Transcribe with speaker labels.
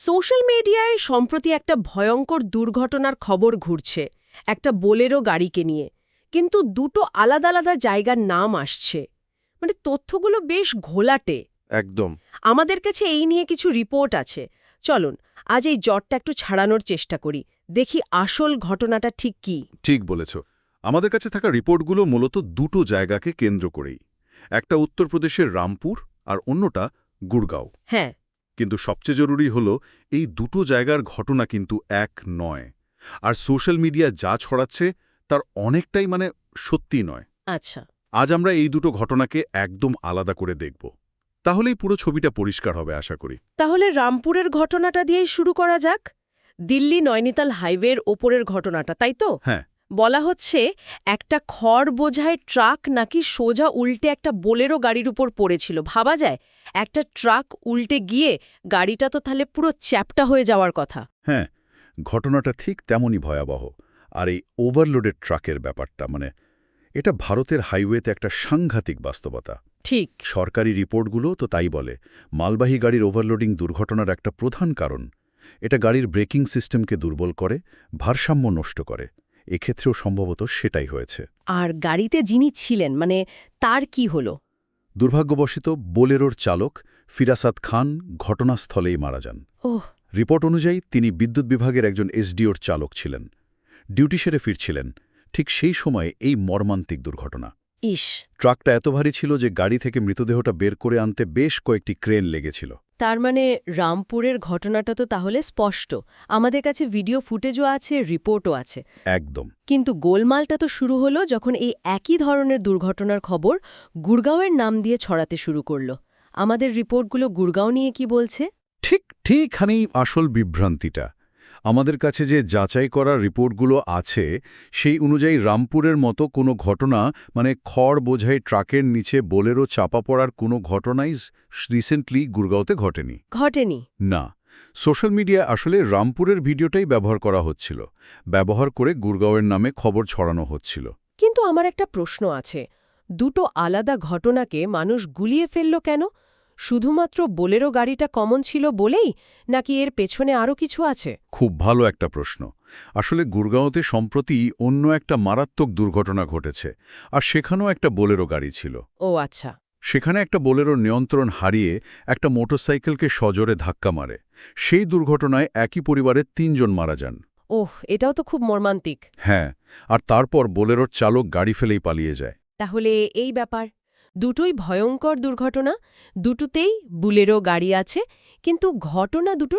Speaker 1: Social মিডিয়ায় সম্প্রতি একটা ভয়ঙ্কর দুর্ঘটনার খবর ঘুরছে একটা বোলেরো গাড়িকে নিয়ে, কিন্তু দুটো আলাদা আলাদা জায়গার নাম আসছে। মানে তথ্যগুলো বেশ ঘোলাটে।
Speaker 2: একদম।
Speaker 1: আমাদের কাছে এই নিয়ে কিছু রিপোর্ট আছে। চলুন আজ এই জটটা একটু ছাড়ানোর চেষ্টা করি, দেখি আসল ঘটনাটা ঠিক কি।
Speaker 2: ঠিক বলেছ। আমাদের কাছে থাকা রিপোর্টগুলো মূলত দুটো জায়গাকে কেন্দ্র করেই, একটা উত্তরপ্রদেশের রামপুর আর অন্যটা গুড়গাঁও।
Speaker 1: হ্যাঁ।
Speaker 2: কিন্তু সবচেয়ে জরুরি হলো এই দুটো জায়গার ঘটনা কিন্তু এক নয়, আর সোশ্যাল মিডিয়া যা ছড়াচ্ছে তার অনেকটাই সত্যি নয়।
Speaker 1: আচ্ছা।
Speaker 2: আজ আমরা এই দুটো ঘটনাকে একদম আলাদা করে দেখব, তাহলেই পুরো ছবিটা পরিষ্কার হবে আশা করি।
Speaker 1: তাহলে রামপুরের ঘটনাটা দিয়েই শুরু করা যাক। দিল্লি নৈনিতাল হাইওয়ের ওপরের ঘটনাটা, তাই তো?
Speaker 2: হ্যাঁ।
Speaker 1: বলা হচ্ছে একটা খড় বোঝাই ট্রাক নাকি সোজা উল্টে একটা বোলেরো গাড়ির উপর পড়েছিল। ভাবা যায়, একটা ট্রাক উল্টে গিয়ে গাড়িটা তো তাহলে পুরো চ্যাপ্টা হয়ে যাওয়ার কথা।
Speaker 2: হ্যাঁ, ঘটনাটা ঠিক তেমনই ভয়াবহ। আর এই ওভারলোডেড ট্রাকের ব্যাপারটা এটা ভারতের হাইওয়েতে একটা সাংঘাতিক বাস্তবতা।
Speaker 1: ঠিক।
Speaker 2: সরকারি রিপোর্টগুলো তো তাই বলে। মালবাহী গাড়ির ওভারলোডিং দুর্ঘটনার একটা প্রধান কারণ। এটা গাড়ির ব্রেকিং সিস্টেমকে দুর্বল করে, ভারসাম্য নষ্ট করে। এক্ষেত্রেও সম্ভবত সেটাই হয়েছে।
Speaker 1: আর গাড়িতে যিনি ছিলেন, তার কি হলো?
Speaker 2: দুর্ভাগ্যবশত বোলেরোর চালক ফিরাসাদ খান ঘটনাস্থলেই মারা যান।
Speaker 1: ওহ।
Speaker 2: রিপোর্ট অনুযায়ী তিনি বিদ্যুৎ বিভাগের একজন এসডিওর চালক ছিলেন। ডিউটি সেরে ফিরছিলেন। ঠিক সেই সময়ে এই মর্মান্তিক দুর্ঘটনা।
Speaker 1: ইস।
Speaker 2: ট্রাকটা এত ভারী ছিল যে গাড়ি থেকে মৃতদেহটা বের করে আনতে বেশ কয়েকটি ক্রেন লেগেছিল।
Speaker 1: তার মানে রামপুরের ঘটনাটা তো তাহলে স্পষ্ট। আমাদের কাছে ভিডিও ফুটেজও আছে, রিপোর্টও আছে।
Speaker 2: একদম।
Speaker 1: কিন্তু গোলমালটা তো শুরু হলো যখন এই একই ধরনের দুর্ঘটনার খবর গুড়গাঁওয়ের নাম দিয়ে ছড়াতে শুরু করল। আমাদের রিপোর্টগুলো গুড়গাঁও নিয়ে কি বলছে?
Speaker 2: ঠিকখানেই আসল বিভ্রান্তিটা। আমাদের কাছে যে যাচাই করা রিপোর্টগুলো আছে সেই অনুযায়ী রামপুরের মতো কোনো ঘটনা, খড় বোঝাই ট্রাকের নিচে বোলেরো চাপা পড়ার কোনো ঘটনাই রিসেন্টলি গুড়গাঁওতে ঘটেনি। না, সোশ্যাল মিডিয়ায় আসলে রামপুরের ভিডিওটাই ব্যবহার করা হচ্ছিল। ব্যবহার করে গুড়গাঁওয়ের নামে খবর ছড়ানো হচ্ছিল।
Speaker 1: কিন্তু আমার একটা প্রশ্ন আছে, দুটো আলাদা ঘটনাকে মানুষ গুলিয়ে ফেলল কেন? শুধুমাত্র বোলেরো গাড়িটা কমন ছিল বলেই, নাকি এর পেছনে আরও কিছু আছে?
Speaker 2: খুব ভালো একটা প্রশ্ন। আসলে গুড়গাঁওতে সম্প্রতি অন্য একটা মারাত্মক দুর্ঘটনা ঘটেছে, আর সেখানেও একটা বোলেরো গাড়ি ছিল।
Speaker 1: ও আচ্ছা।
Speaker 2: সেখানে একটা বোলেরোর নিয়ন্ত্রণ হারিয়ে একটা মোটরসাইকেলকে সজোরে ধাক্কা মারে। সেই দুর্ঘটনায় একই পরিবারের ৩ জন মারা যান।
Speaker 1: ওহ, এটাও তো খুব মর্মান্তিক।
Speaker 2: হ্যাঁ, আর তারপর বোলেরোর চালক গাড়ি ফেলেই পালিয়ে যায়।
Speaker 1: তাহলে এই ব্যাপার, দুটোই ভয়ঙ্কর দুর্ঘটনা, দুটোতেই বুলেরো গাড়ি আছে, কিন্তু ঘটনা দুটো